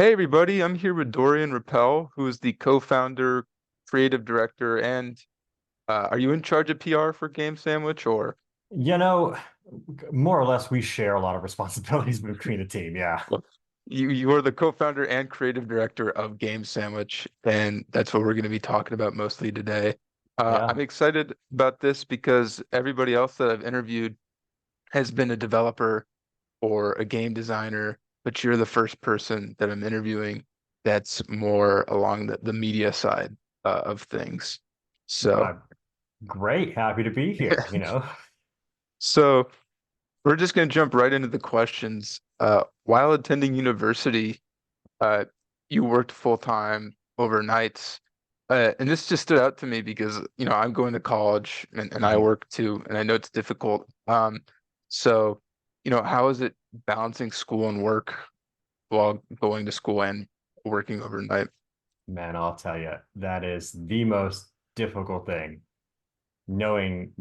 Hey everybody, I'm here with Dorian Roepel, who is the co-founder, creative director, and are you in charge of PR for Game Sandwich or You know, More or less, we share a lot of responsibilities between the team. Yeah. well, you are the co-founder and creative director of Game Sandwich, and that's what we're going to be talking about mostly today. I'm Yeah. excited about this because everybody else that I've interviewed has been a developer or a game designer, but you're the first person that I'm interviewing that's more along the media side of things. So, Uh, Great. Happy to be here, so we're just going to jump right into the questions. While attending university, uh, you worked full time overnights. And this just stood out to me because, I'm going to college and I Mhm. work too, and I know it's difficult. So, how is it balancing school and work while going to school and working overnight? Man, I'll tell you, that is the most difficult thing. Knowing,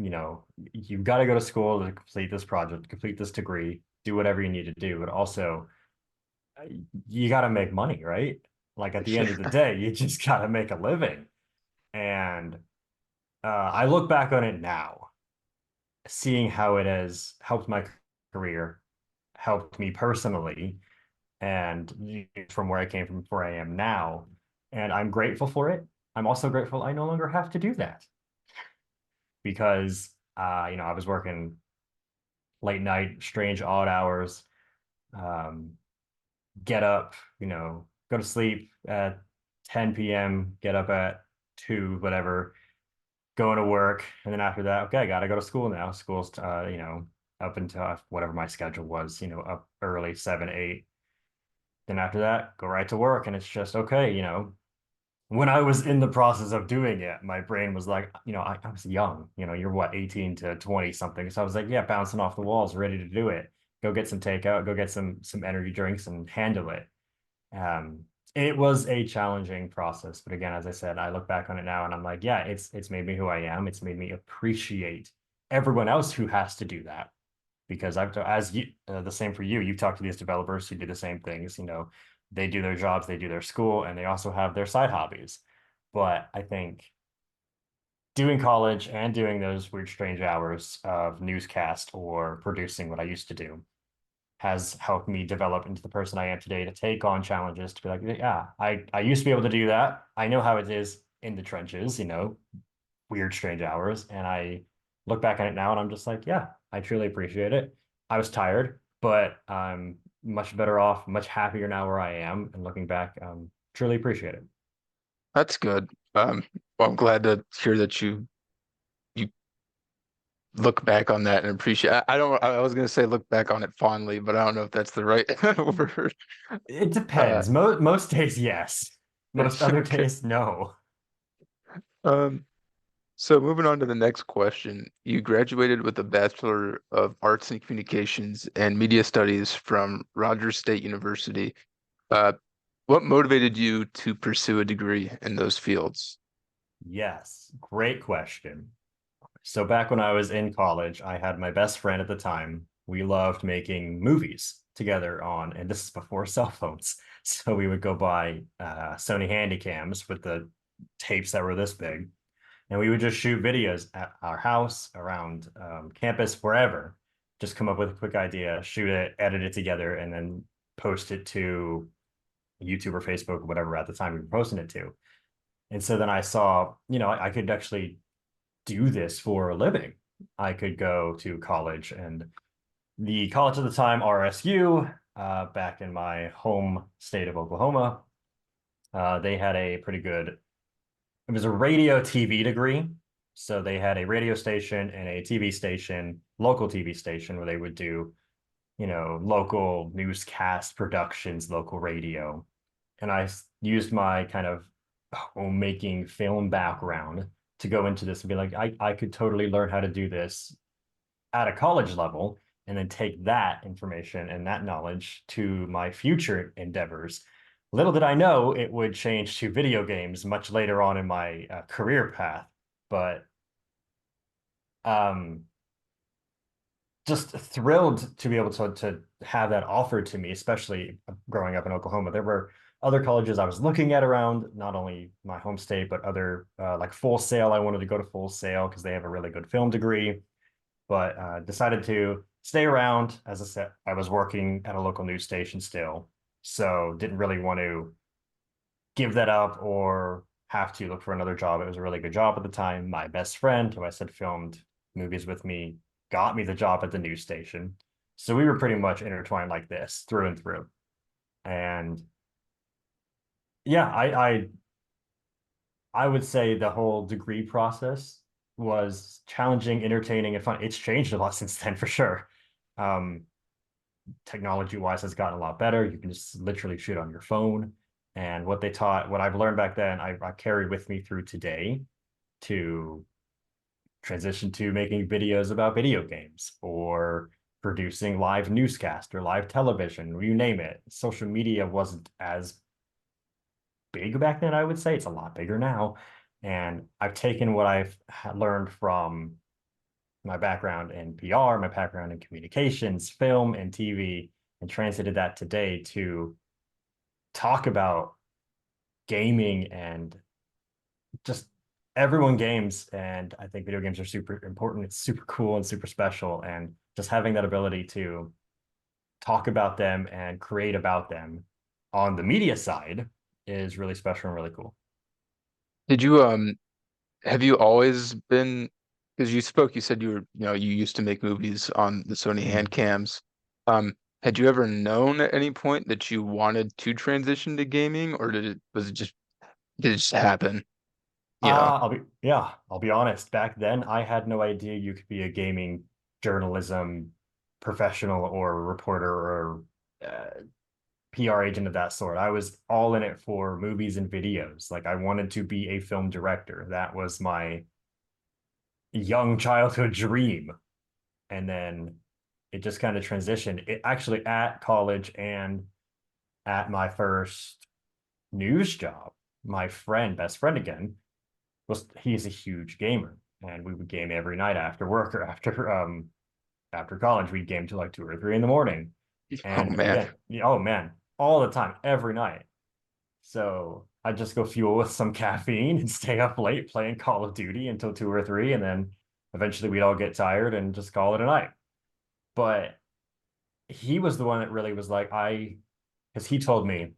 you've got to go to school to complete this project, complete this degree, do whatever you need to do, but also uh, you got to make money, right? Like at the end of the day, you just got to make a living. And I look back on it now, seeing how it has helped my career, helped me personally, and from where I came from, where I am now. And I'm grateful for it. I'm also grateful I no longer have to do that because, I was working late night, strange, odd hours, um, get up, go to sleep at 10 p.m., get up at 2, whatever, going to work, and then after that, okay, I gotta go to school now. School's up until whatever my schedule was, up early, 7, 8. Then after that, go right to work, and it's just okay. When I was in the process of doing it, my brain was like, I was young. You're what, 18 to 20 something. So I was like, yeah, bouncing off the walls, ready to do it. Go get some takeout, go get some energy drinks, and handle it. Um, it was a challenging process, but again, as I said, I look back on it now and I'm like, yeah, it's made me who I am. It's made me appreciate everyone else who has to do that because as you, the same for you. You've talked to these developers who do the same things. They do their jobs, they do their school, and they also have their side hobbies. But I think doing college and doing those weird, strange hours of newscast or producing what I used to do has helped me develop into the person I am today to take on challenges to be like, yeah, I used to be able to do that. I know how it is in the trenches, weird, strange hours. And I look back on it now and I'm just like, yeah, I truly appreciate it. I was tired, but I'm much better off, much happier now where I am. And looking back, truly appreciate it. That's good. Well, I'm glad to hear that you look back on that and appreciate. I don't. I was gonna say look back on it fondly, but I don't know if that's the right word. It Uh, depends. Most days, yes. Most other okay. days, no. Um, so moving on to the next question. You graduated with a Bachelor of Arts in Communications and Media Studies from Rogers State University. Uh, what motivated you to pursue a degree in those fields? Yes, great question. So back when I was in college, I had my best friend at the time. We loved making movies together and this is before cell phones. So we would go buy Sony Handycams with the tapes that were this big, and we would just shoot videos at our house, around campus, wherever. Just come up with a quick idea, shoot it, edit it together, and then post it to YouTube or Facebook or whatever at the time we were posting it to. And so then I saw, I could actually do this for a living. I could go to college, and the college at the time, RSU, back in my home state of Oklahoma, they had a pretty good, it was a radio TV degree. So they had a radio station and a TV station, local TV station, where they would do, local newscast productions, local radio. And I used my kind of homemaking film background to go into this and be like, I could totally learn how to do this at a college level and then take that information and that knowledge to my future endeavors. Little did I know it would change to video games much later on in my career path, but um, just thrilled to be able to have that offered to me, especially growing up in Oklahoma. There were other colleges I was looking at around not only my home state, but other like Full Sail. I wanted to go to Full Sail because they have a really good film degree, but decided to stay around. As I said, I was working at a local news station still, so didn't really want to give that up or have to look for another job. It was a really good job at the time. My best friend, who I said filmed movies with me, got me the job at the news station. So we were pretty much intertwined like this through and through. And yeah, I would say the whole degree process was challenging, entertaining, and fun. It's changed a lot since then for sure. Um, Technology wise has gotten a lot better. You can just literally shoot on your phone. And what they taught, what I've learned back then, I carried with me through today to transition to making videos about video games or producing live newscast or live television, you name it. Social media wasn't as big back then, I would say. It's a lot bigger now. And I've taken what I've learned from my background in PR, my background in communications, film, and TV, and translated that today to talk about gaming and just everyone games. And I think video games are super important. It's super cool and super special. And just having that ability to talk about them and create about them on the media side is really special and really cool. Did you have you always been, because you said you used to make movies on the Sony hand Mhm. cams. Had you ever known at any point that you wanted to transition to gaming, or did it just happen? You know? I'll be honest. Back then, I had no idea you could be a gaming journalism professional or reporter or PR agent of that sort. I was all in it for movies and videos. Like I wanted to be a film director. That was my young childhood dream. And then it just kind of transitioned. It actually at college and at my first news job, my friend, best friend again, was he's a huge gamer. And we would game every night after work or after college. We'd game till like 2 or 3 in the morning. Oh And man. again, oh man, all the time, every night. So I'd just go fuel with some caffeine and stay up late playing Call of Duty until 2 or 3, and then eventually we'd all get tired and just call it a night. But he was the one that really was like, because he told me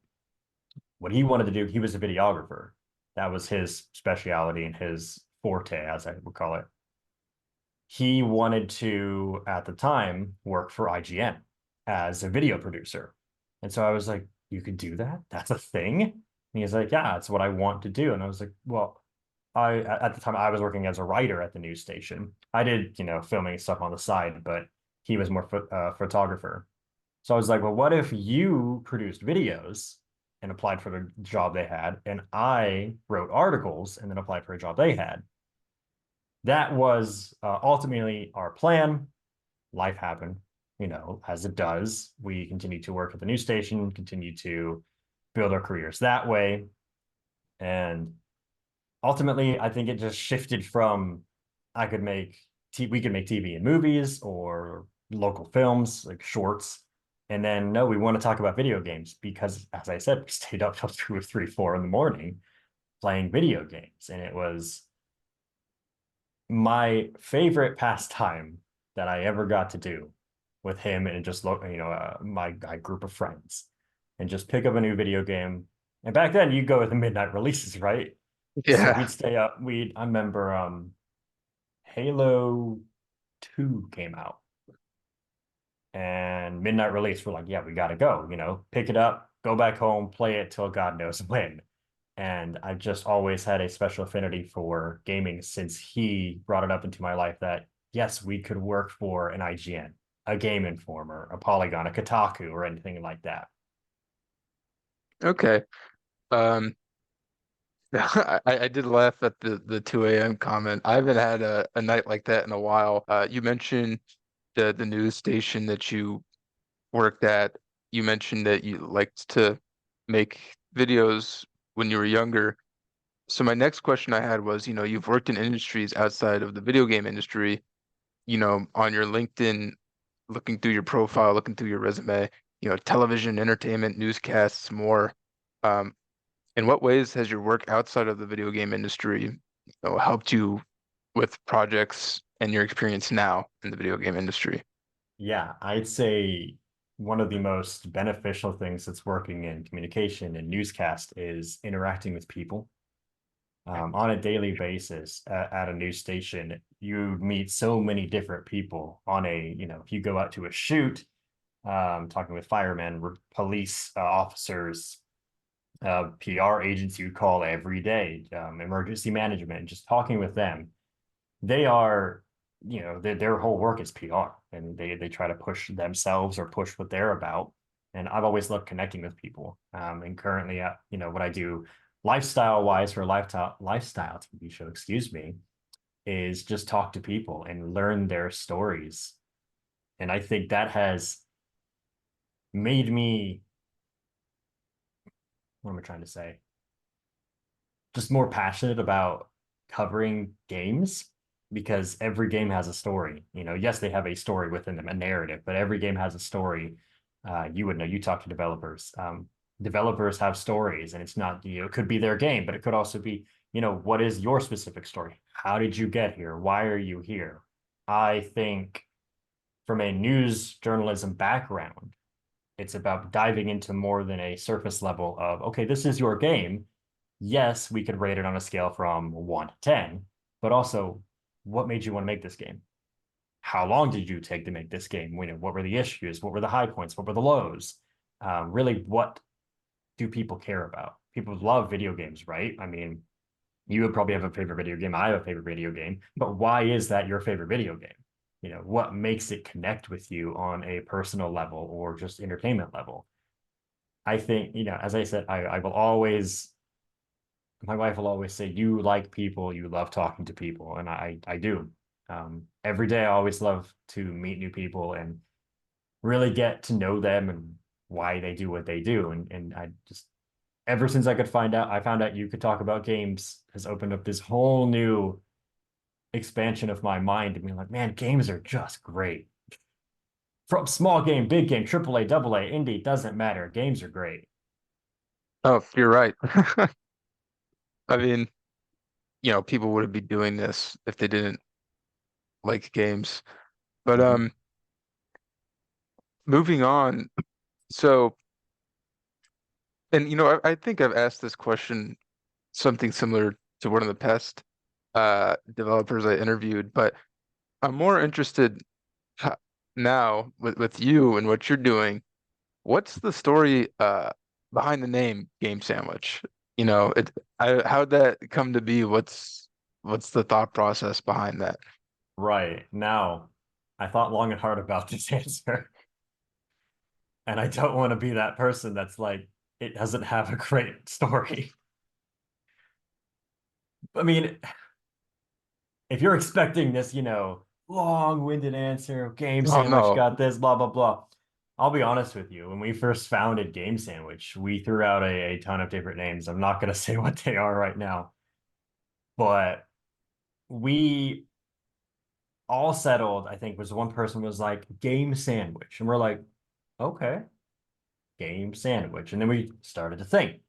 what he wanted to do. He was a videographer. That was his specialty and his forte, as I would call it. He wanted to, at the time, work for IGN as a video producer. And so I was like, you could do that? That's a thing? And he's like, yeah, that's what I want to do. And I was like, well, at the time I was working as a writer at the news station. I did, filming stuff on the side, but he was more photographer. So I was like, well, what if you produced videos and applied for the job they had, and I wrote articles and then applied for a job they had? That was ultimately our plan. Life happened, as it does. We continued to work at the news station, continue to build our careers that way. And ultimately, I think it just shifted from I could make we could make TV and movies or local films like shorts. And then no, we want to talk about video games because, as I said, we stayed up till 2 or 3, 4 in the morning playing video games, and it was my favorite pastime that I ever got to do with him and just look, my group of friends and just pick up a new video game. And back then, you go with the midnight releases, right? So Yeah. we'd stay up. I remember Halo 2 came out and midnight release. We're like, yeah, we got to go, pick it up, go back home, play it till God knows when. And I've just always had a special affinity for gaming since he brought it up into my life that, yes, we could work for an IGN, a Game Informer, a Polygon, a Kotaku, or anything like that. Okay. Um, I did laugh at the 2 a.m. comment. I haven't had a night like that in a while. You mentioned the news station that you worked at. You mentioned that you liked to make videos when you were younger. So my next question I had was, you've worked in industries outside of the video game industry, on your LinkedIn, looking through your profile, looking through your resume, television, entertainment, newscasts, more. Um, in what ways has your work outside of the video game industry, helped you with projects and your experience now in the video game industry? Yeah, I'd say one of the most beneficial things that's working in communication and newscast is interacting with people. On a daily basis at a news station, you meet so many different people on a, if you go out to a shoot, talking with firemen, police officers, PR agents you call every day, emergency management, just talking with them. They are, their whole work is PR, and they try to push themselves or push what they're about. And I've always loved connecting with people. And currently, what I do lifestyle wise for a lifestyle TV show, excuse me, is just talk to people and learn their stories. And I think that has made me, what am I trying to say? Just more passionate about covering games because every game has a story. Yes, they have a story within them, a narrative, but every game has a story. You would know, you talk to developers. Developers have stories, and it's not, it could be their game, but it could also be, what is your specific story? How did you get here? Why are you here? I think from a news journalism background, it's about diving into more than a surface level of, okay, this is your game. Yes, we could rate it on a scale from 1 to 10, but also what made you want to make this game? How long did you take to make this game? What were the issues? What were the high points? What were the lows? Really, what do people care about? People love video games, right? I mean, you would probably have a favorite video game. I have a favorite video game, but why is that your favorite video game? What makes it connect with you on a personal level or just entertainment level? I think, as I said, I will always, my wife will always say, you like people, you love talking to people. And I do. Every day, I always love to meet new people and really get to know them and why they do what they do. And I just, ever since I found out you could talk about games, has opened up this whole new expansion of my mind to be like, man, games are just great. From small game, big game, triple A, double A, indie, doesn't matter. Games are great. Oh, you're right. I mean, people wouldn't be doing this if they didn't like games. But Mhm. moving on. So, and I think I've asked this question something similar to one of the past developers I interviewed, but I'm more interested ho- now with you and what you're doing. What's the story behind the name Game Sandwich? How'd that come to be? What's the thought process behind that? Right. Now, I thought long and hard about this answer, and I don't want to be that person that's like, it doesn't have a great story. I mean, if you're expecting this, long-winded answer, Game Oh Sandwich no. got this, blah, blah, blah. I'll be honest with you. When we first founded Game Sandwich, we threw out a ton of different names. I'm not going to say what they are right now, but we all settled, I think, was one person was like, Game Sandwich. And we're like, okay, Game Sandwich. And then we started to think,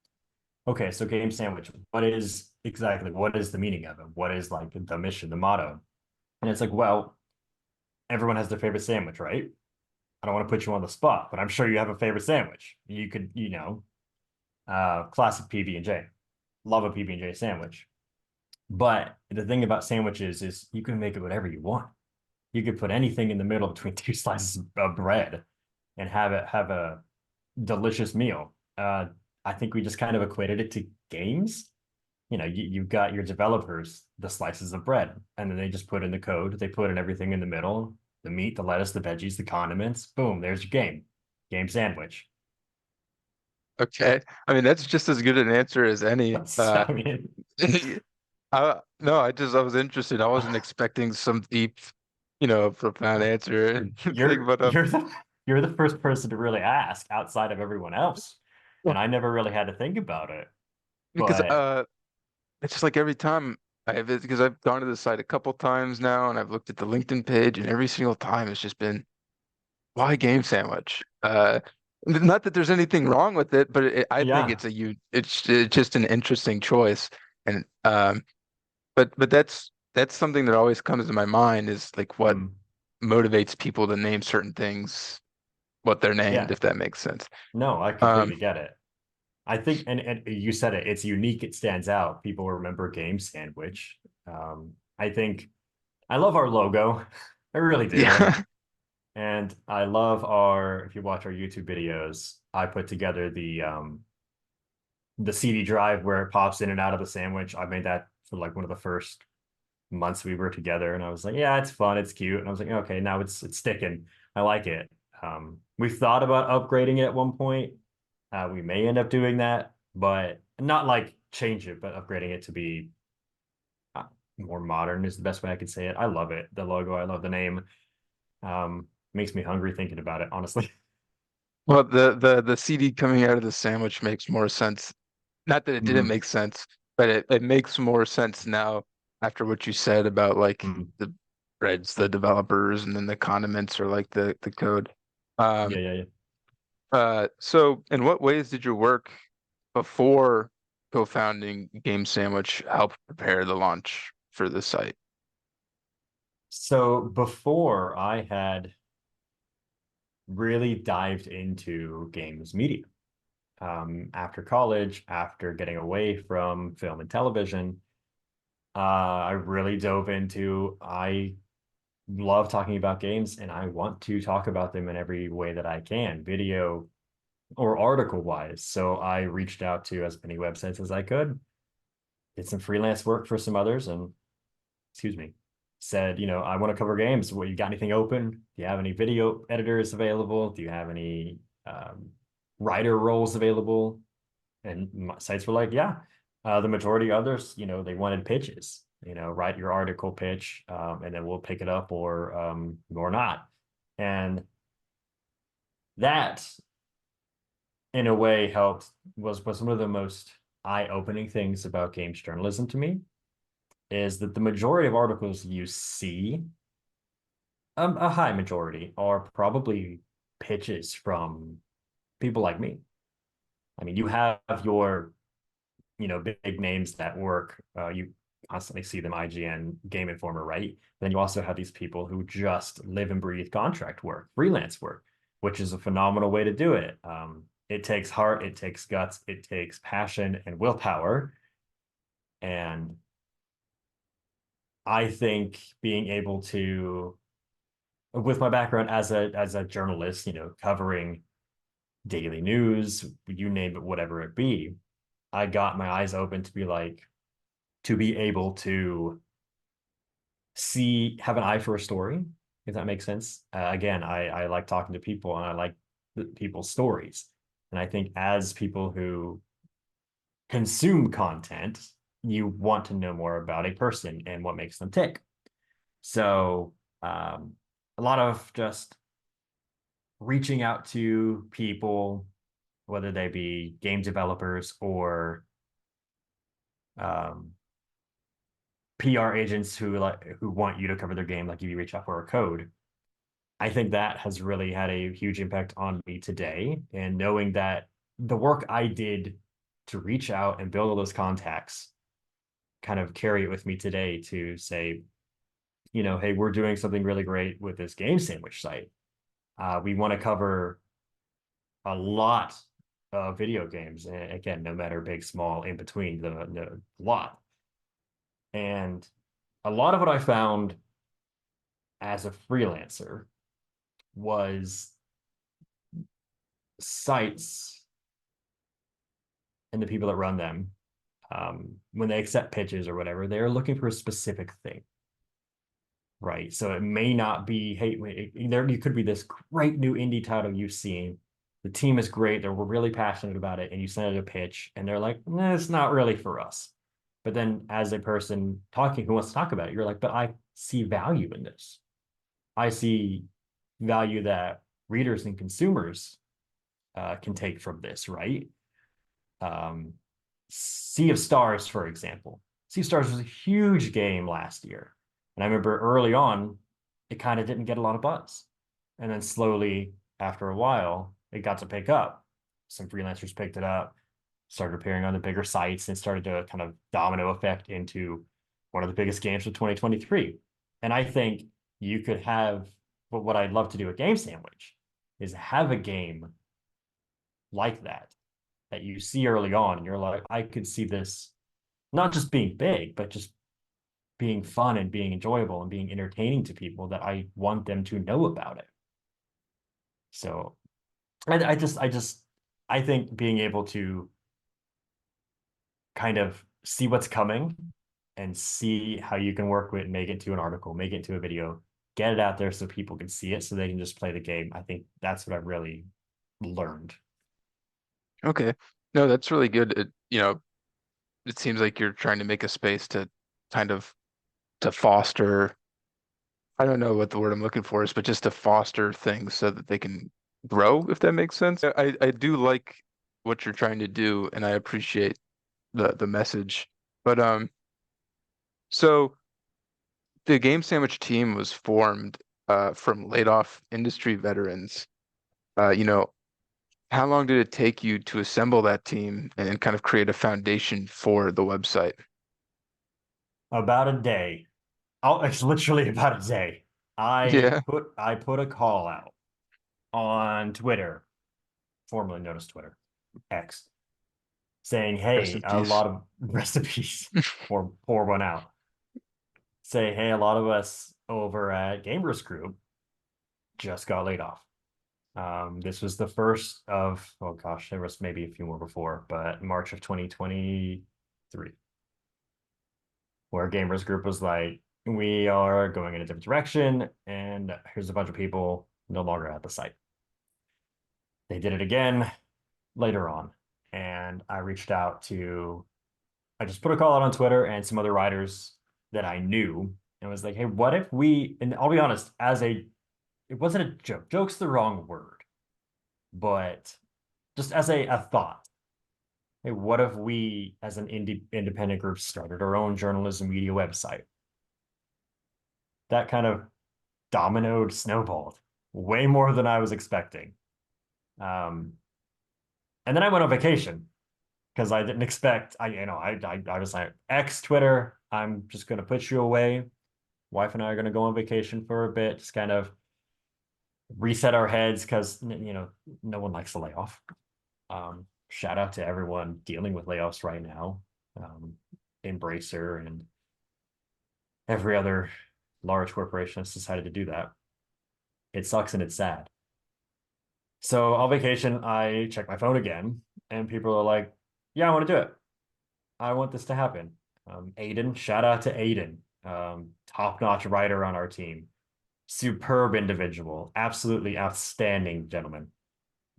okay, so Game Sandwich, what is the meaning of it? What is like the mission, the motto? And it's like, well, everyone has their favorite sandwich, right? I don't want to put you on the spot, but I'm sure you have a favorite sandwich. You could, classic PB&J. Love a PB&J sandwich. But the thing about sandwiches is you can make it whatever you want. You could put anything in the middle between two slices of bread and have a delicious meal. I think we just kind of equated it to games. You've got your developers, the slices of bread, and then they just put in the code. They put in everything in the middle, the meat, the lettuce, the veggies, the condiments. Boom, there's your game. Game sandwich. Okay. I mean, that's just as good an answer as any. I mean, No, I was interested. I wasn't expecting some deep, profound answer and thing, you're but you're the you're the first person to really ask outside of everyone else. And I never really had to think about it. because But it's just like every time I have it because I've gone to the site a couple times now and I've looked at the LinkedIn page and every single time it's just been why game sandwich? Not that there's anything wrong with it, but I think Yeah. it's just an interesting choice. And but that's something that always comes to my mind is like what Mm. motivates people to name certain things what they're named, Yeah. if that makes sense. No, I Um, completely get it. I think, and you said it, it's unique, it stands out. People remember Game Sandwich. I think I love our logo. I really do. yeah. And I love our, if you watch our YouTube videos, I put together the CD drive where it pops in and out of the sandwich. I made that for like one of the first months we were together, and I was like, yeah, it's fun, it's cute. And I was like, okay, now it's sticking. I like it. We thought about upgrading it at one point. We may end up doing that, but not like change it, but upgrading it to be uh, more modern is the best way I could say it. I love it. The logo, I love the name. Makes me hungry thinking about it, honestly. Well, the CD coming out of the sandwich makes more sense. Not that it didn't Mm, make sense, but it makes more sense now after what you said about like mm. the breads, the developers, and then the condiments or like the code. Yeah, Um, yeah, yeah. so in what ways did your work before co-founding Game Sandwich help prepare the launch for the site? So before I had really dived into games media, after college, after getting away from film and television, I really dove into I love talking about games and I want to talk about them in every way that I can, video or article wise. So I reached out to as many websites as I could, did some freelance work for some others, and excuse me, said, I want to cover games. What, you got anything open? Do you have any video editors available? Do you have any writer roles available? And sites were like, yeah. The majority of others, they wanted pitches. Write your article pitch, and then we'll pick it up or not. And that, in a way, helped was one of the most eye-opening things about games journalism to me is that the majority of articles you see, a high majority, are probably pitches from people like me. I mean, you have your big names that work. You constantly see them IGN, Game Informer, right? Then you also have these people who just live and breathe contract work, freelance work, which is a phenomenal way to do it. It takes heart, it takes guts, it takes passion and willpower. And I think being able to, with my background as a journalist, covering daily news, you name it, whatever it be, I got my eyes open to be like, to be able to have an eye for a story, if that makes sense. Again, I like talking to people and I like people's stories. And I think as people who consume content, you want to know more about a person and what makes them tick. So a lot of just reaching out to people, whether they be game developers or um, PR agents who want you to cover their game, like if you reach out for a code. I think that has really had a huge impact on me today. And knowing that the work I did to reach out and build all those contacts kind of carry it with me today to say, hey, we're doing something really great with this game sandwich site. We want to cover a lot of video games. And again, no matter big, small, in between the lot. And a lot of what I found as a freelancer was sites and the people that run them, when they accept pitches or whatever, they're looking for a specific thing, right? So it may not be, hey, there you could be this great new indie title you've seen. The team is great. They're really passionate about it. And you send it a pitch and they're like, nah, it's not really for us. But then as a person talking who wants to talk about it, you're like, but I see value in this. I see value that readers and consumers can take from this, right? Um, Sea of Stars, for example. Sea of Stars was a huge game last year. And I remember early on, it kind of didn't get a lot of buzz. And then slowly, after a while, it got to pick up. Some freelancers picked it up, started appearing on the bigger sites, and started to kind of domino effect into one of the biggest games of 2023. And I think you could have, but what I'd love to do at Game Sandwich is have a game like that you see early on, and you're like, I could see this not just being big, but just being fun and being enjoyable and being entertaining to people that I want them to know about it. So I think being able to kind of see what's coming and see how you can work with it, make it to an article, make it to a video, get it out there so people can see it so they can just play the game. I think that's what I've really learned. Okay. No, that's really good. It seems like you're trying to make a space to kind of to foster, I don't know what the word I'm looking for is, but just to foster things so that they can grow, if that makes sense. I do like what you're trying to do, and I appreciate the message. But so the Game Sandwich team was formed from laid off industry veterans. Uh, you know, how long did it take you to assemble that team and kind of create a foundation for the website? About a day. Oh, it's literally about a day. Yeah, I put a call out on Twitter, formerly known as Twitter, X, saying, rest hey, in a peace. lot of recipes or pour one out. Say, hey, a lot of us over at Gamers Group just got laid off. This was the first of, oh gosh, there was maybe a few more before, but March of 2023, where Gamers Group was like, we are going in a different direction, and here's a bunch of people no longer at the site. They did it again later on, and I reached out to, I just put a call out on Twitter and some other writers that I knew, and was like, hey, what if we, and I'll be honest, it wasn't a joke. Joke's the wrong word, but just as a thought. Hey, what if we, as an independent group, started our own journalism media website? That kind of dominoed, snowballed way more than I was expecting. Um, and then I went on vacation because I didn't expect. I was like, X Twitter. I'm just going to put you away. Wife and I are going to go on vacation for a bit, just kind of reset our heads because no one likes to lay off. Shout out to everyone dealing with layoffs right now. Um, Embracer and every other large corporation has decided to do that. It sucks and it's sad. So on vacation, I check my phone again, and people are like, "Yeah, I want to do it. I want this to happen." Aiden, shout out to Aiden, top-notch writer on our team, superb individual, absolutely outstanding gentleman.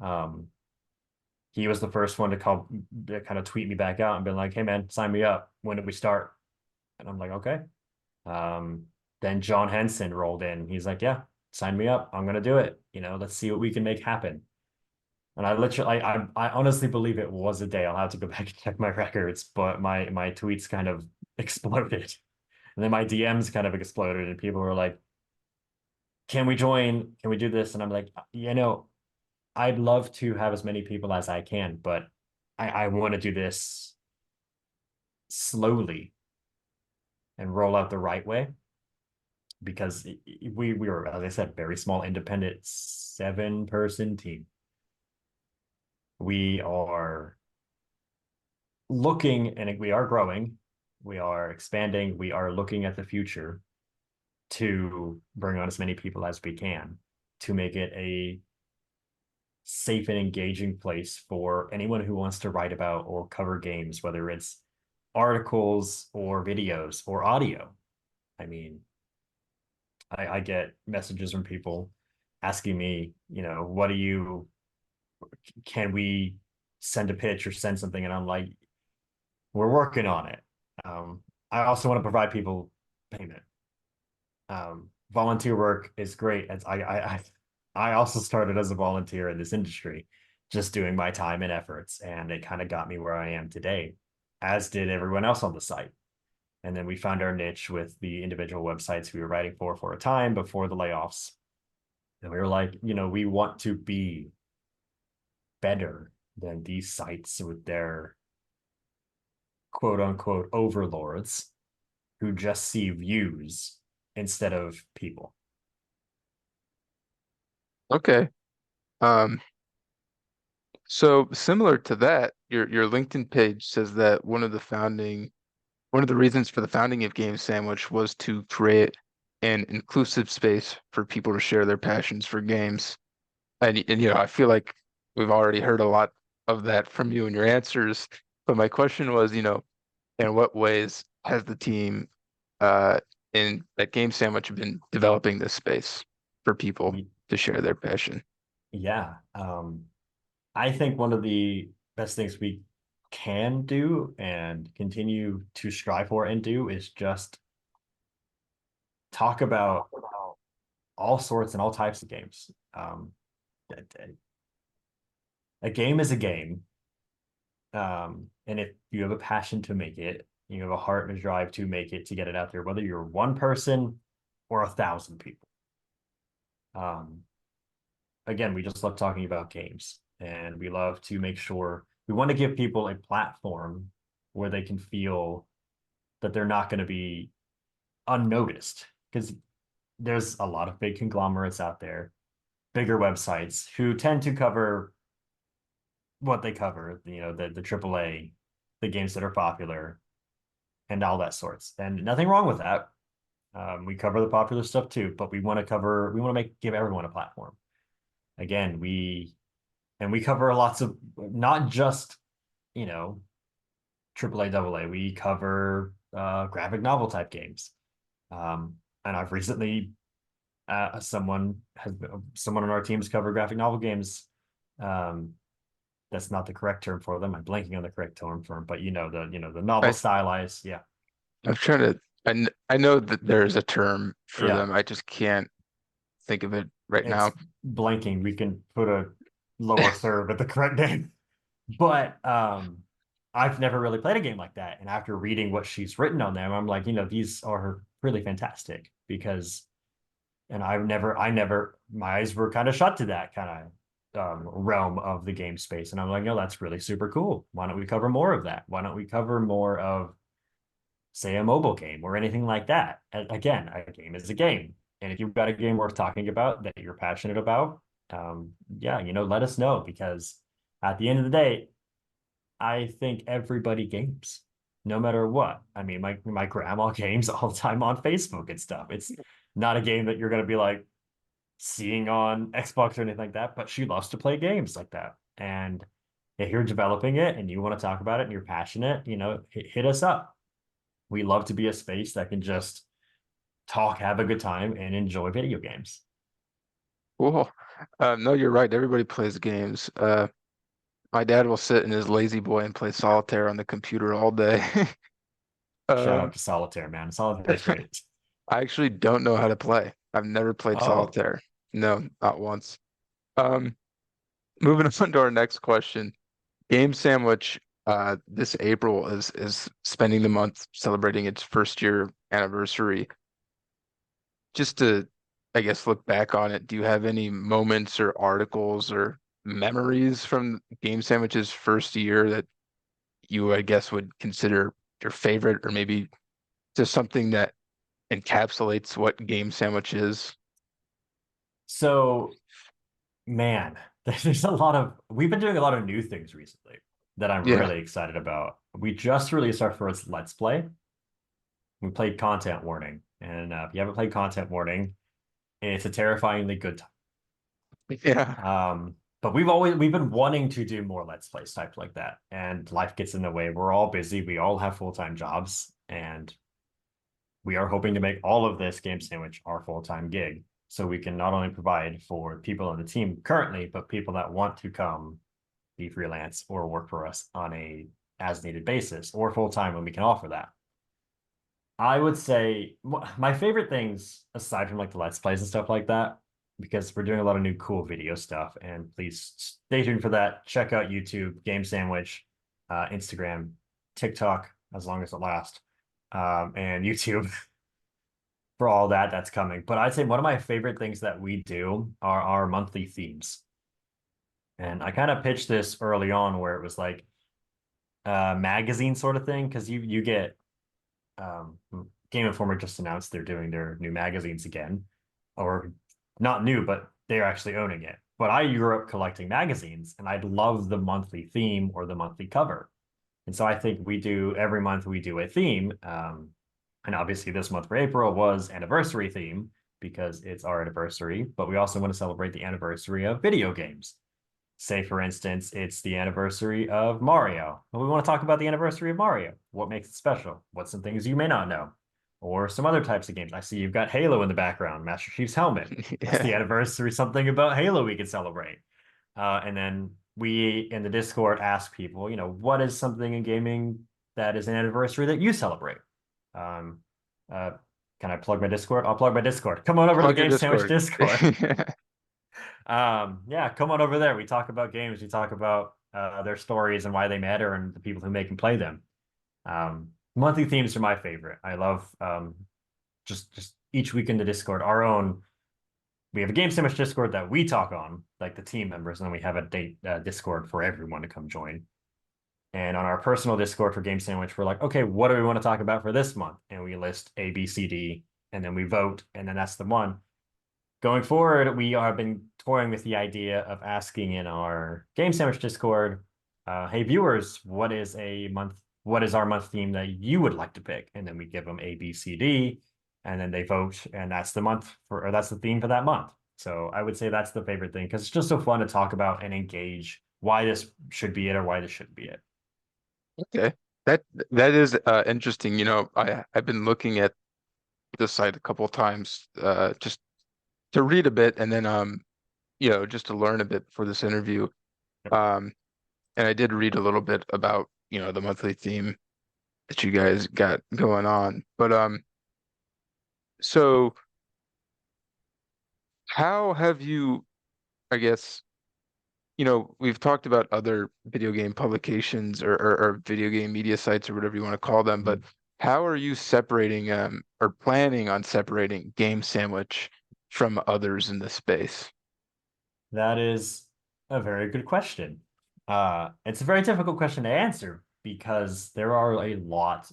Um, he was the first one to kind of tweet me back out and be like, "Hey man, sign me up. When did we start?" And I'm like, "Okay." Um, then John Henson rolled in. He's like, "Yeah, sign me up. I'm gonna do it. Let's see what we can make happen." And I honestly believe it was a day. I'll have to go back and check my records, but my tweets kind of exploded, and then my DMs kind of exploded, and people were like, "Can we join? Can we do this?" And I'm like, I'd love to have as many people as I can, but I want to do this slowly and roll out the right way because we were, as I said, very small, independent, 7-person team. We are looking and we are growing, we are expanding, we are looking at the future to bring on as many people as we can to make it a safe and engaging place for anyone who wants to write about or cover games, whether it's articles or videos or audio. I mean, I get messages from people asking me, what do you, can we send a pitch or send something? And I'm like, we're working on it. I also want to provide people payment. Volunteer work is great. I also started as a volunteer in this industry, just doing my time and efforts, and it kind of got me where I am today, as did everyone else on the site. And then we found our niche with the individual websites we were writing for a time before the layoffs. And we were like, we want to be better than these sites with their quote unquote overlords who just see views instead of people. Okay. Um, so similar to that, your LinkedIn page says that one of the reasons for the founding of Game Sandwich was to create an inclusive space for people to share their passions for games. And I feel like we've already heard a lot of that from you and your answers. But my question was, in what ways has the team uh in at Game Sandwich been developing this space for people to share their passion? Yeah. I think one of the best things we can do and continue to strive for and do is just talk about all sorts and all types of games. A game is a game. And if you have a passion to make it, you have a heart and a drive to make it, to get it out there, whether you're one person or 1,000 people. Um, again, we just love talking about games and we love to make sure we want to give people a platform where they can feel that they're not going to be unnoticed because there's a lot of big conglomerates out there, bigger websites who tend to cover what they cover, the AAA, the games that are popular and all that sorts. And nothing wrong with that. We cover the popular stuff too, but we want to give everyone a platform. Again, we cover lots of, not just, you know, AAA, AA. We cover graphic novel type games. And I've recently, someone on our team's covered graphic novel games. Um, that's not the correct term for them. I'm blanking on the correct term for them, but the novel I stylized. Yeah. I'm trying to I know that there's a term for Yeah. them. I just can't think of it right It's now. blanking. We can put a lower third at the correct name. But I've never really played a game like that. And after reading what she's written on them, I'm like, these are really fantastic because, and my eyes were kind of shut to that kind of realm of the game space. And I'm like, no, that's really super cool. Why don't we cover more of that? Why don't we cover more of, say, a mobile game or anything like that? Again, a game is a game. And if you've got a game worth talking about that you're passionate about, yeah, let us know because at the end of the day, I think everybody games, no matter what. I mean, my grandma games all the time on Facebook and stuff. It's not a game that you're going to be like seeing on Xbox or anything like that, but she loves to play games like that. And if you're developing it and you want to talk about it and you're passionate, hit us up. We love to be a space that can just talk, have a good time, and enjoy video games. Cool. No, you're right. Everybody plays games. My dad will sit in his lazy boy and play solitaire on the computer all day. Shout out Um, to Solitaire, man. Solitaire is great. I actually don't know how to play. I've never played Oh, solitaire. No, not once. Um, Moving on to our next question. Game Sandwich, this April is spending the month celebrating its first year anniversary. Just to, I guess, look back on it, do you have any moments or articles or memories from Game Sandwich's first year that you, I guess, would consider your favorite, or maybe just something that encapsulates what Game Sandwich is? so man, there's we've been doing a lot of new things recently that I'm Yeah. really excited about. We just released our first Let's Play. We played Content Warning. And if you haven't played Content Warning, it's a terrifyingly good Yeah. time. But we've been wanting to do more Let's Plays types like that. And life gets in the way. We're all busy. We all have full-time jobs. And we are hoping to make all of this Game Sandwich our full-time gig. So we can not only provide for people on the team currently, but people that want to come be freelance or work for us on a as needed basis or full time when we can offer that. I would say my favorite things, aside from like the Let's Plays and stuff like that, because we're doing a lot of new cool video stuff. And please stay tuned for that. Check out YouTube, Game Sandwich, Instagram, TikTok, as long as it lasts, and YouTube for all that's coming. But I'd say one of my favorite things that we do are our monthly themes. And I kind of pitched this early on where it was like a magazine sort of thing because you get um, Game Informer just announced they're doing their new magazines again, or not new, but they're actually owning it. But I grew up collecting magazines, and I'd love the monthly theme or the monthly cover. And so I think we do every month we do a theme. And obviously this month for April was anniversary theme because it's our anniversary, but we also want to celebrate the anniversary of video games. Say, for instance, it's the anniversary of Mario. Well, we want to talk about the anniversary of Mario. What makes it special? What's some things you may not know? Or some other types of games. I see you've got Halo in the background, Master Chief's helmet. What's the Yeah. anniversary? Something about Halo we could celebrate. And then we in the Discord ask people, what is something in gaming that is an anniversary that you celebrate? Um, uh, can I plug my Discord? I'll plug my Discord. Come on over to the Plug your Game Sandwich Discord. Discord. Yeah, come on over there. We talk about games. We talk about their stories and why they matter and the people who make and play them. Monthly themes are my favorite. I love just each week in the Discord, our own. We have a Game Sandwich Discord that we talk on, like the team members, and then we have a Discord for everyone to come join. And on our personal Discord for Game Sandwich, we're like, okay, what do we want to talk about for this month? And we list A, B, C, D, and then we vote, and then that's the one. Going forward, we have been toying with the idea of asking in our Game Sandwich Discord, hey viewers, what is our month theme that you would like to pick? And then we give them A, B, C, D, and then they vote, and that's the or that's the theme for that month. So I would say that's the favorite thing because it's just so fun to talk about and engage why this should be it or why this shouldn't be it. Okay. That that is interesting. I've been looking at the site a couple times just to read a bit and then just to learn a bit for this interview. Um and I did read a little bit about, the monthly theme that you guys got going on. But so how have you, I guess, we've talked about other video game publications or video game media sites or whatever you want to call them, but how are you separating or planning on separating Game Sandwich from others in the space? That is a very good question. It's a very difficult question to answer because there are a lot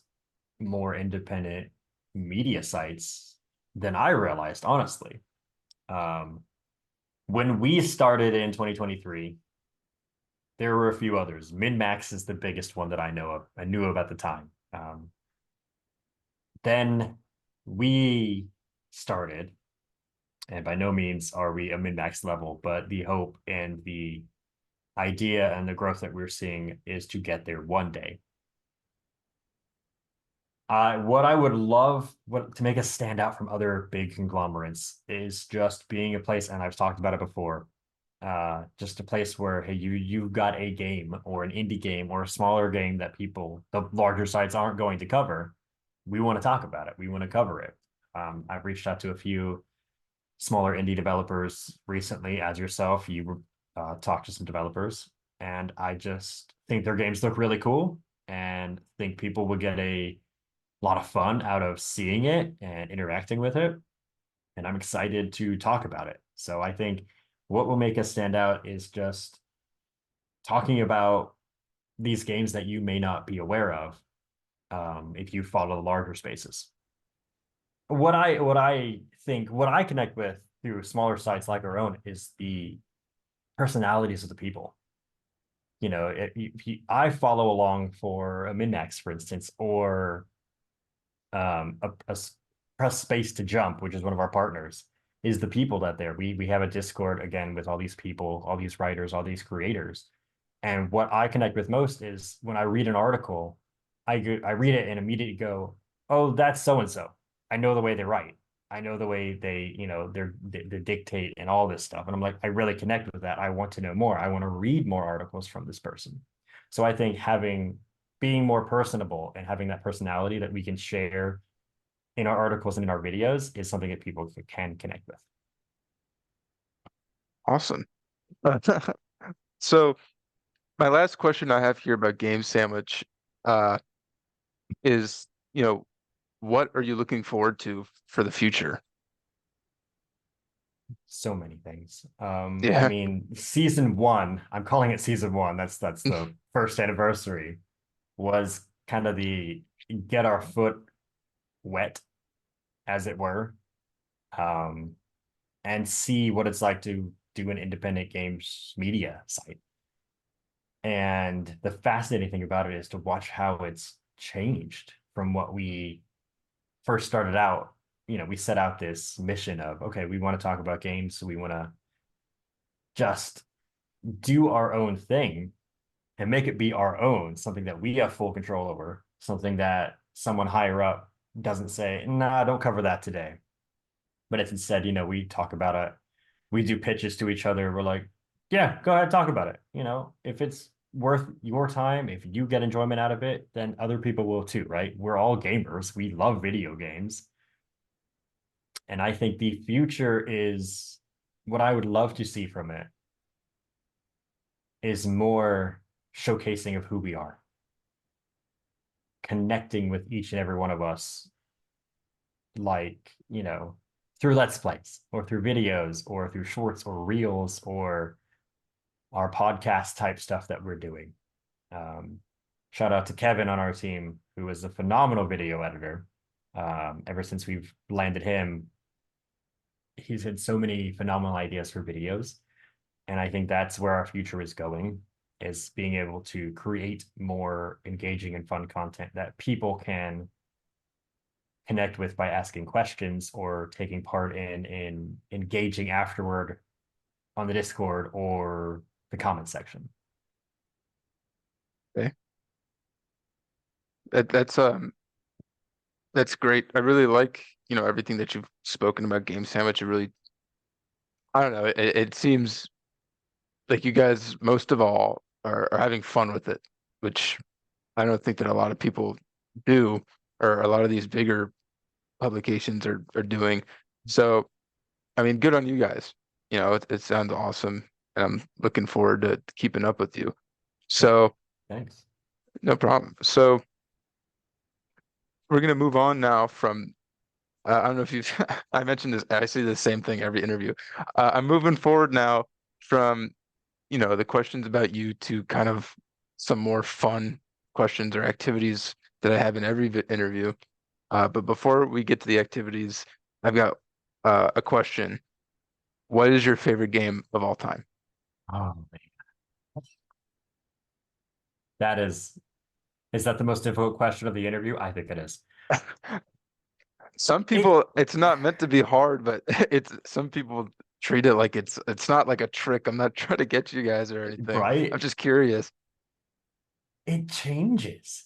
more independent media sites than I realized, honestly. Um, when we started in 2023, there were a few others. MinMax is the biggest one that I knew of at the time. Then we started, and by no means are we a MinMax level, but the hope and the idea and the growth that we're seeing is to get there one day. What I would love to make us stand out from other big conglomerates is just being a place, and I've talked about it before, just a place where hey, you've got a game or an indie game or a smaller game that the larger sites aren't going to cover. We want to talk about it. We want to cover it. I've reached out to a few smaller indie developers recently, as yourself. You talked to some developers, and I just think their games look really cool, and think people would get a lot of fun out of seeing it and interacting with it. And I'm excited to talk about it. So I think what will make us stand out is just talking about these games that you may not be aware of if you follow the larger spaces. What I connect with through smaller sites like our own is the personalities of the people. I follow along for a Minmax, for instance, or a press space to jump, which is one of our partners, is the people that there. We have a Discord again with all these people, all these writers, all these creators. And what I connect with most is when I read an article, I read it and immediately go, oh, that's so and so. I know the way they write. I know the way they dictate and all this stuff. And I'm like, I really connect with that. I want to know more. I want to read more articles from this person. So I think being more personable and having that personality that we can share in our articles and in our videos is something that people can connect with. Awesome. So my last question I have here about Game Sandwich uh, is, what are you looking forward to for the future? So many things. I Yeah. mean, season one, I'm calling it season one. That's the first anniversary, was kind of the get our foot wet, as it were, um, and see what it's like to do an independent games media site. And the fascinating thing about it is to watch how it's changed from what we first started out. We set out this mission of, okay, we want to talk about games, so we want to just do our own thing and make it be our own, something that we have full control over, something that someone higher up doesn't say, nah, don't cover that today. But it's instead, we talk about it. We do pitches to each other. We're like, yeah, go ahead, talk about it. If it's worth your time, if you get enjoyment out of it, then other people will too, right? We're all gamers. We love video games. And I think the future is what I would love to see from it is more showcasing of who we are, connecting with each and every one of us, like, through Let's Plays or through videos or through shorts or reels or our podcast type stuff that we're doing. Um, Shout out to Kevin on our team, who is a phenomenal video editor. Ever since we've landed him, he's had so many phenomenal ideas for videos. And I think that's where our future is going, is being able to create more engaging and fun content that people can connect with by asking questions or taking part in engaging afterward on the Discord or the comment section. Okay. That's great. I really like, everything that you've spoken about Game Sandwich. It really, I don't know, it seems like you guys most of all are having fun with it, which I don't think that a lot of people do, or a lot of these bigger publications are doing. So, I mean, good on you guys. It sounds awesome, and I'm looking forward to keeping up with you. Yeah, So, thanks. no problem. So, we're gonna move on now from I don't know if you've I mentioned this, I say the same thing every interview. I'm moving forward now from, the questions about you to kind of some more fun questions or activities that I have in every interview. But before we get to the activities, I've got a question. What is your favorite game of all time? Oh man, that is that the most difficult question of the interview? I think it is. Some It people, it's not meant to be hard, but it's some people treat it like it's not like a trick. I'm not trying to get you guys or anything. I'm right? just curious. It changes.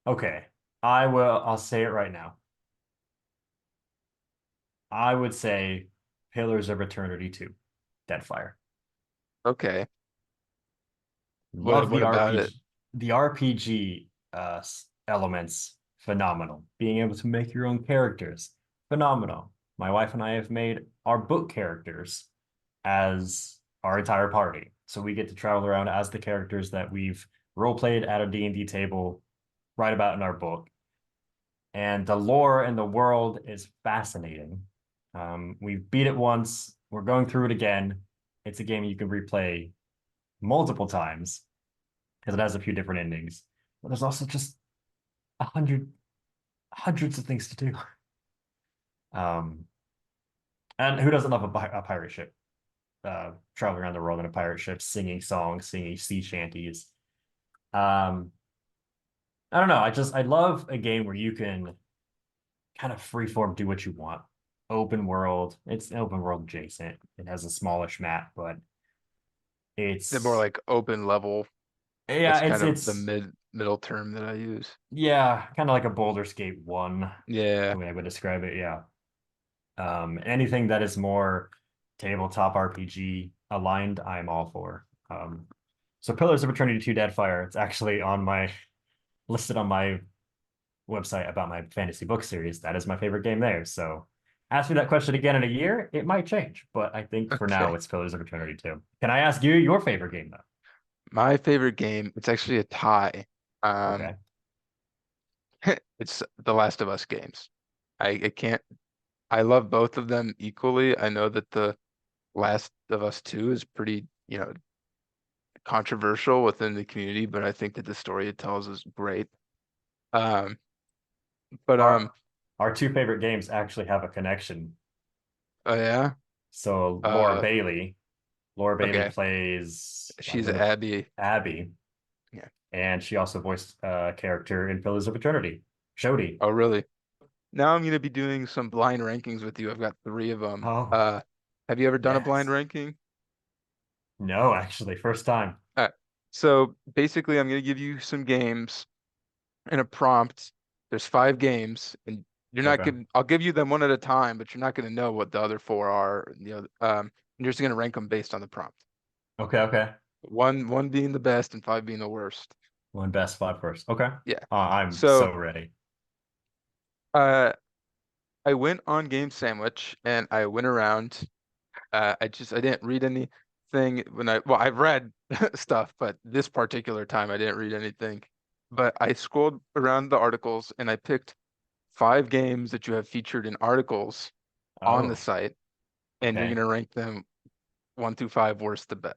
Okay, I will. I'll say it right now. I would say Pillars of Eternity 2, Deadfire. Okay. Love What the about it? RPG. The RPG elements, phenomenal. Being able to make your own characters, phenomenal. My wife and I have made our book characters as our entire party. So we get to travel around as the characters that we've role played at a D&D table, write about in our book. And the lore and the world is fascinating. We've beat it once. We're going through it again. It's a game you can replay multiple times because it has a few different endings. But there's also just hundreds of things to do. Um, and who doesn't love a pirate ship? Traveling around the world in a pirate ship, singing songs, singing sea shanties. Um, I don't know. I love a game where you can kind of freeform do what you want. Open world. It's open world adjacent. It has a smallish map, but The more it's like open level. yeah, That's it's kind of the it's middle term that I use. yeah, kind of like a Baldur's Gate 1, Yeah. the way I would describe it. Yeah. Anything that is more tabletop RPG aligned, I'm all for. So Pillars of Eternity 2 Deadfire, it's actually on my listed on my website about my fantasy book series. That is my favorite game there. So ask me that question again in a year, it might change, but I think for now Okay. it's Pillars of Eternity 2. Can I ask you your favorite game though? My favorite game, it's actually a tie. Um, Okay. it's the Last of Us games. I can't. I love both of them equally. I know that the Last of Us 2 is pretty, controversial within the community, but I think that the story it tells is great. Um, but Our our two favorite games actually have a connection. oh yeah, So uh, Laura Bailey okay, plays she's Abby. Abby, Yeah. and she also voiced a character in Pillars of Eternity, Jodie. Oh really? Now I'm gonna be doing some blind rankings with you. I've got three of them. Oh, Have you ever done a blind yes. ranking? No, actually, first time. So basically, I'm gonna give you some games and a prompt. There's five games, and you're not Okay. gonna. I'll give you them one at a time, but you're not gonna know what the other four are. You're just gonna rank them based on the prompt. Okay, okay. One being the best and five being the worst. One best five first. Okay. Yeah. I'm So so ready. uh, I went on Game Sandwich and I went around. I didn't read anything I've read stuff, but this particular time I didn't read anything. But I scrolled around the articles and I picked five games that you have featured in articles on the Oh, site, and you're okay. gonna rank them one through five,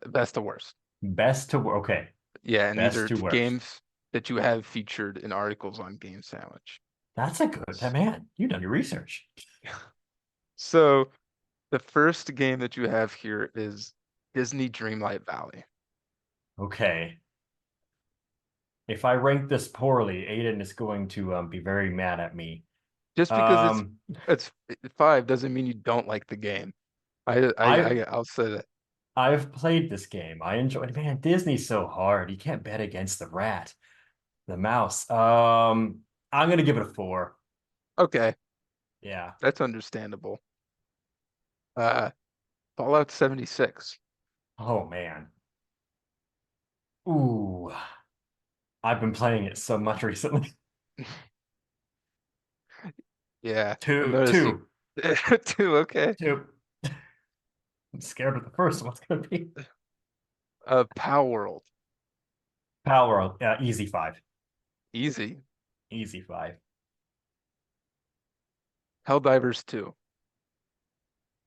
best to worst. Okay. Yeah, and these Best are to worst. games that you have featured in articles on Game Sandwich. That's a good man. You done your research. So the first game that you have here is Disney Dreamlight Valley. Okay. If I rank this poorly, Aiden is going to be very mad at me. Just because Um, it's five doesn't mean you don't like the game. I I'll say that. I've played this game. I enjoyed. Man, Disney's so hard. You can't bet against the rat, the mouse. I'm gonna give it a four. Okay, Yeah. that's understandable. Uh, Fallout 76. Oh man. Ooh, I've been playing it so much recently. Yeah, I Two, noticed you two, too. Okay. two. I'm scared what the first one's gonna be. Power World. Power, easy five. Easy. Easy five. Helldivers 2.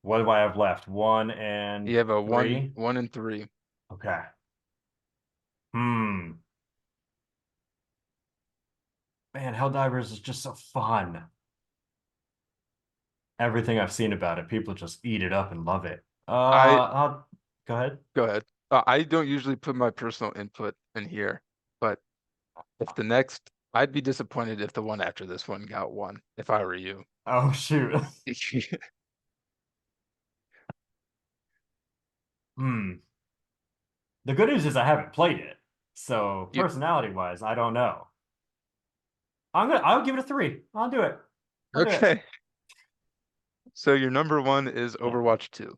What do I have left? One You and have a three. one and three. Okay. Hmm. Man, Helldivers is just so fun. Everything I've seen about it, people just eat it up and love it. I Go ahead. Go ahead. I don't usually put my personal input in here, but if the next, I'd be disappointed if the one after this one got one, if I were you. Oh shoot. Hmm. The good news is I haven't played it. So You personality wise, I don't know. I'll give it a three. I'll do it. I'll do it. okay? So your number one is Yeah. Overwatch 2.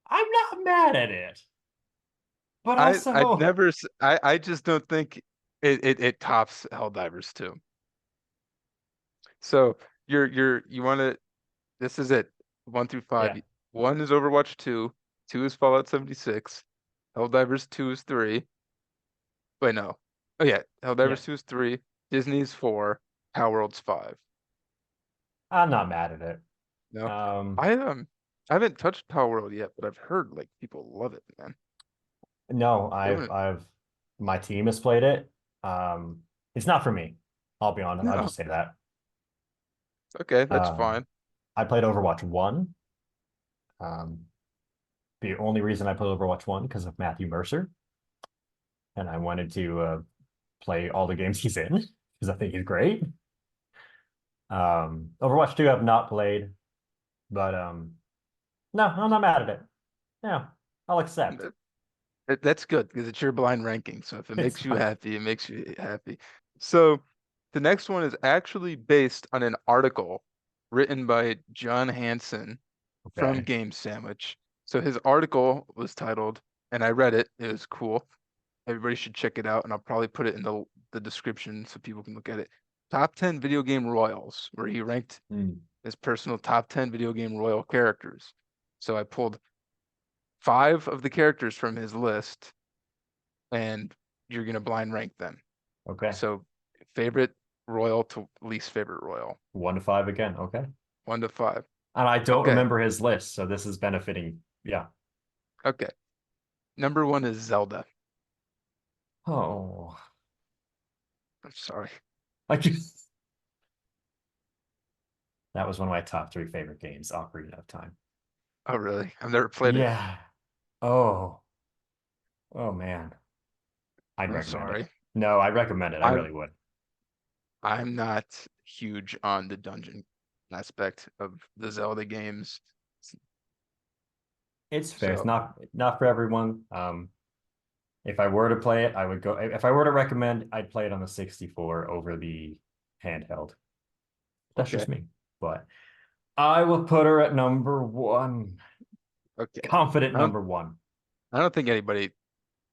I'm not mad at it. But also, I just don't think it tops Helldivers 2. So you want to this is it. One through yeah, five. One is Overwatch 2, two is Fallout 76, Helldivers 2 is 3. Wait, no. Oh yeah, yeah. Helldivers 2 is 3, Disney's 4, Power World's 5. I'm not mad at it. No. Um, I haven't touched Power World yet, but I've heard like people love it, man. no, They want my team has played it. Um, it's not for me. I'll be honest. I'll no. just say that. Okay, that's Um, fine. I played Overwatch 1. Um, the only reason I played Overwatch 1 because of Matthew Mercer, and I wanted to play all the games he's in because I think he's great. Overwatch 2 I've not played, but no, I'm not mad at it. Yeah, I'll accept. That's good because it's your blind ranking. So if it It's makes you fine. happy, it makes you happy. So the next one is actually based on an article written by John Hansen from Okay. Game Sandwich. So his article was titled, and I read it. It was cool. Everybody should check it out, and I'll probably put it in the description so people can look at it. Top 10 video game royals, where he ranked Mm, his personal top 10 video game royal characters. So I pulled five of the characters from his list, and you're gonna blind rank them. okay. So favorite royal to least favorite royal. 1 to 5 again. Okay. 1 to 5. And I don't Okay. remember his list, so this is benefiting. Yeah. Okay. Number 1 is Zelda. Oh, I'm sorry. I just that was one of my top three favorite games, Ocarina of Time. Oh, really? I've never played it. Yeah. Oh, oh man. I'd I'm recommend it. sorry. No, I'd recommend it. I I'm really would. I'm not huge on the dungeon aspect of the Zelda games. It's fair. It's So, not for everyone. If I were to play it, I would go. If I were to recommend, I'd play it on the 64 over the handheld. That's okay. just me. But I will put her at number one. Okay. Confident I don't number one. I don't think anybody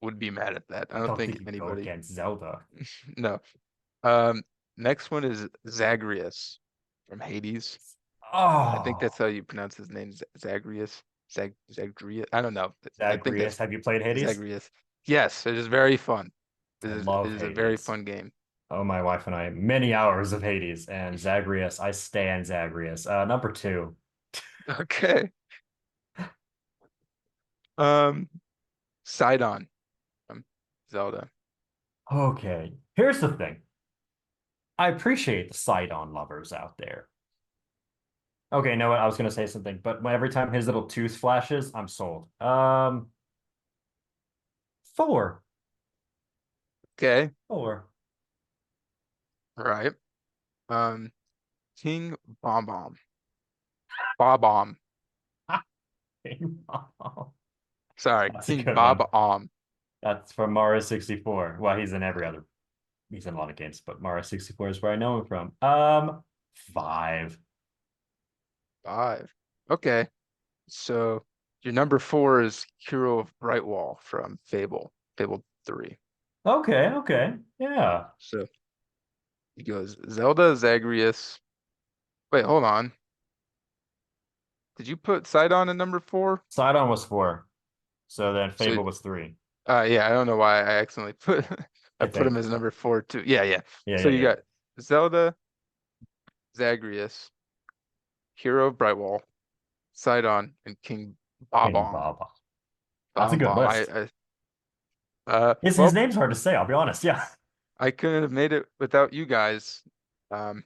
would be mad at that. I I don't don't think think you go anybody. against Zelda. No. Um, Next one is Zagreus from Hades. I think that's Oh, how you pronounce his name, Zagreus. Zagreus. I don't know. I think Zagreus. that's Have you played Hades? Zagreus. Yes, it is very fun. I It love is a very Hades. fun game. Oh, my wife and I, many hours of Hades and Zagreus. I stand Zagreus. Number two. Okay. Um, Sidon from Zelda. Okay. Here's the thing. I appreciate the Sidon lovers out there. Okay, no, I was gonna say something, but every time his little tooth flashes, I'm sold. Four. Okay. Four. All right. Um, King Bomb Bomb. Bob Omb. Sorry, That's a King good Bob one. Omb. That's from Mario 64. Well, he's in every other, he's in a lot of games, but Mario 64 is where I know him from. Five. 5. Okay. So your number 4 is Hero of Brightwall from Fable 3. Okay, okay. Yeah. So he goes Zelda, Zagreus. Wait, hold on. Did you put Sidon in number 4? Sidon was four. So then So Fable was three, yeah, I don't know why I accidentally put I I put him think. as number 4 too. Yeah, yeah. Yeah, So yeah, you yeah. got Zelda, Zagreus, Hero of Brightwall, Sidon, and King King Bob-omb. Baba. That's a Bomb good Bomb. list. Well, His name's hard to say, I'll be honest. Yeah. I couldn't have made it without you guys. Um,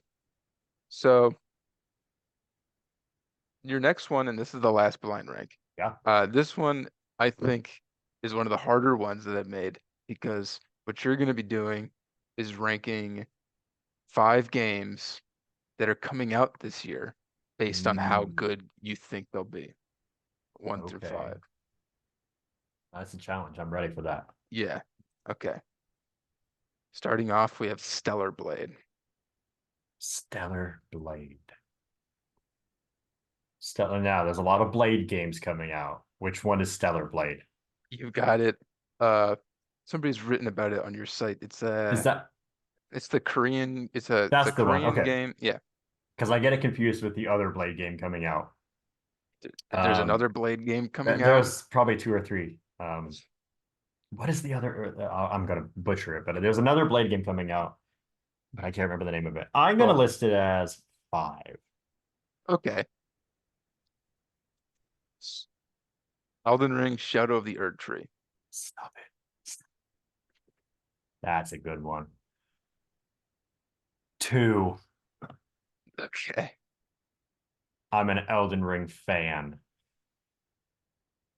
so your next one, and this is the last blind rank. Yeah. This one I think is one of the harder ones that I've made because what you're going to be doing is ranking 5 games that are coming out this year based on how Mm, good you think they'll be, 1 through okay. 5. That's a challenge. I'm ready for that. Yeah. Okay. Starting off, we have Stellar Blade. Stellar Blade. Stellar now, there's a lot of Blade games coming out. Which one is Stellar Blade? You got it. Uh, Somebody's written about it on your site. Is that It's the Korean. It's a that's the one? Korean Okay. game. Yeah. Because I get it confused with the other Blade game coming out. There's Um, another Blade game coming out. there's probably two or three. What is the other? I'm gonna butcher it, but there's another Blade game coming out, but I can't remember the name of it. I'm gonna Oh, list it as five. okay. S- Elden Ring, Shadow of the Erd Tree. Stop it. That's a good one. Two. Okay. I'm an Elden Ring fan.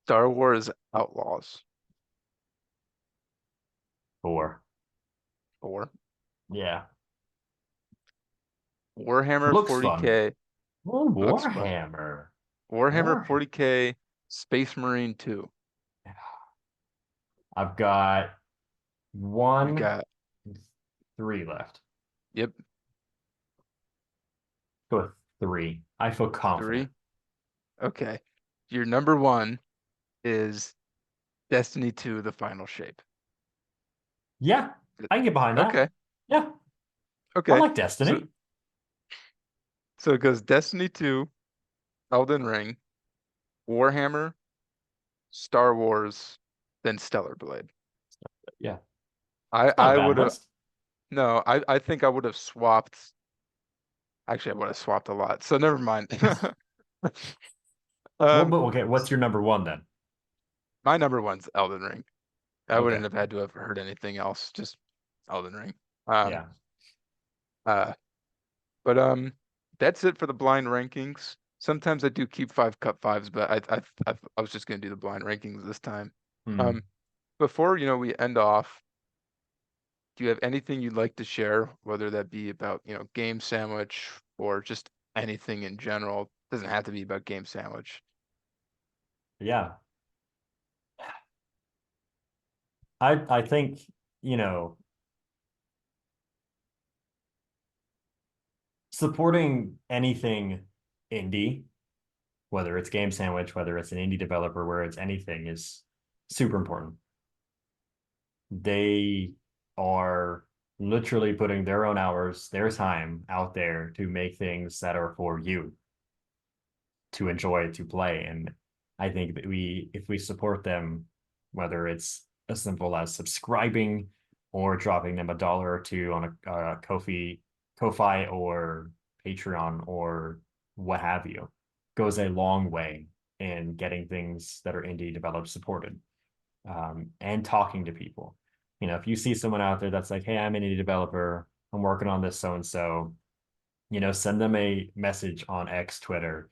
Star Wars Outlaws. Four. 4. Yeah. Warhammer Looks fun. 40K. Oh, Looks fun. Warhammer. Warhammer War. 40K Space Marine 2. I've got You one, got, three left. yep, Go with three. I feel confident. 3. Okay. Your number 1 is Destiny 2, The Final Shape. Yeah, I can get behind that. Okay. Yeah, I Okay. like So Destiny. so it goes Destiny 2, Elden Ring, Warhammer, Star Wars, then Stellar Blade. Yeah, I it's not a I bad would have list. no, I think I would have swapped Actually, I would have swapped a lot, so never mind. Well, Um, but okay, what's your number one then? my number one's Elden Ring. I wouldn't Okay. have had to have heard anything else, just Elden Ring. Um, Yeah. uh, but that's it for the blind rankings. Sometimes I do keep five cut fives, but I was just gonna do the blind rankings this time. Um, Hmm. before we end off, do you have anything you'd like to share, whether that be about Game Sandwich or just anything in general? Doesn't have to be about Game Sandwich. Yeah. I think, you know, supporting anything indie, whether it's Game Sandwich, whether it's an indie developer, where it's anything, is super important. They are literally putting their own hours, their time out there to make things that are for you to enjoy, to play. And I think that if we support them, whether it's as simple as subscribing or dropping them $1 or two on a Ko-fi or Patreon or what have you, goes a long way in getting things that are indie developed supported, and talking to people. If you see someone out there that's like, hey, I'm an indie developer, I'm working on this so and so, send them a message on X, Twitter,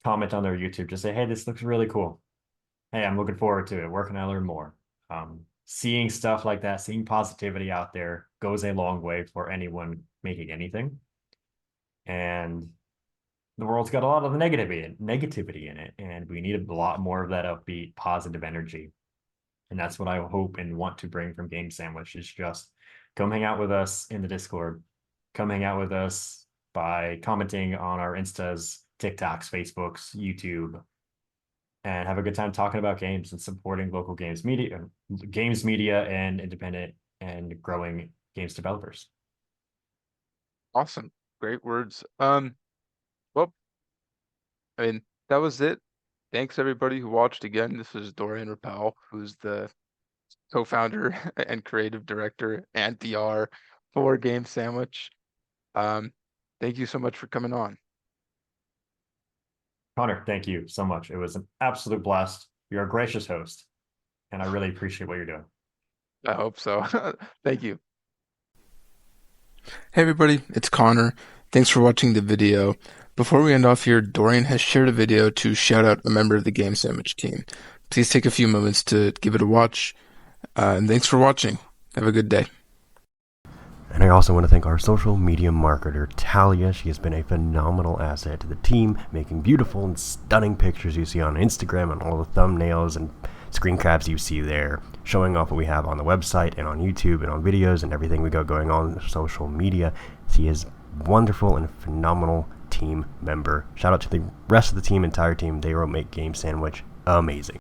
comment on their YouTube, just say, hey, this looks really cool. Hey, I'm looking forward to it. Where can I learn more? Seeing stuff like that, seeing positivity out there goes a long way for anyone making anything. And the world's got a lot of negativity in it, and we need a lot more of that upbeat, positive energy. And that's what I hope and want to bring from Game Sandwich is just come hang out with us in the Discord. Come hang out with us by commenting on our Instas, TikToks, Facebooks, YouTube, and have a good time talking about games and supporting local games media and independent and growing games developers. Awesome. Great words. Well, I mean, that was it. Thanks everybody who watched again. This is Dorian Roepel, who's the co-founder and creative director and PR for Game Sandwich. Um, thank you so much for coming on. Connor, thank you so much. It was an absolute blast. You're a gracious host, and I really appreciate what you're doing. I hope so. Thank you. Hey everybody, it's Connor. Thanks for watching the video. Before we end off here, Dorian has shared a video to shout out a member of the Game Sandwich team. Please take a few moments to give it a watch, and thanks for watching. Have a good day. And I also want to thank our social media marketer, Talia. She has been a phenomenal asset to the team, making beautiful and stunning pictures you see on Instagram and all the thumbnails and screen caps you see there, showing off what we have on the website and on YouTube and on videos and everything we got going on social media. She is wonderful and a phenomenal team member. Shout out to the rest of the team, entire team. They will make Game Sandwich amazing.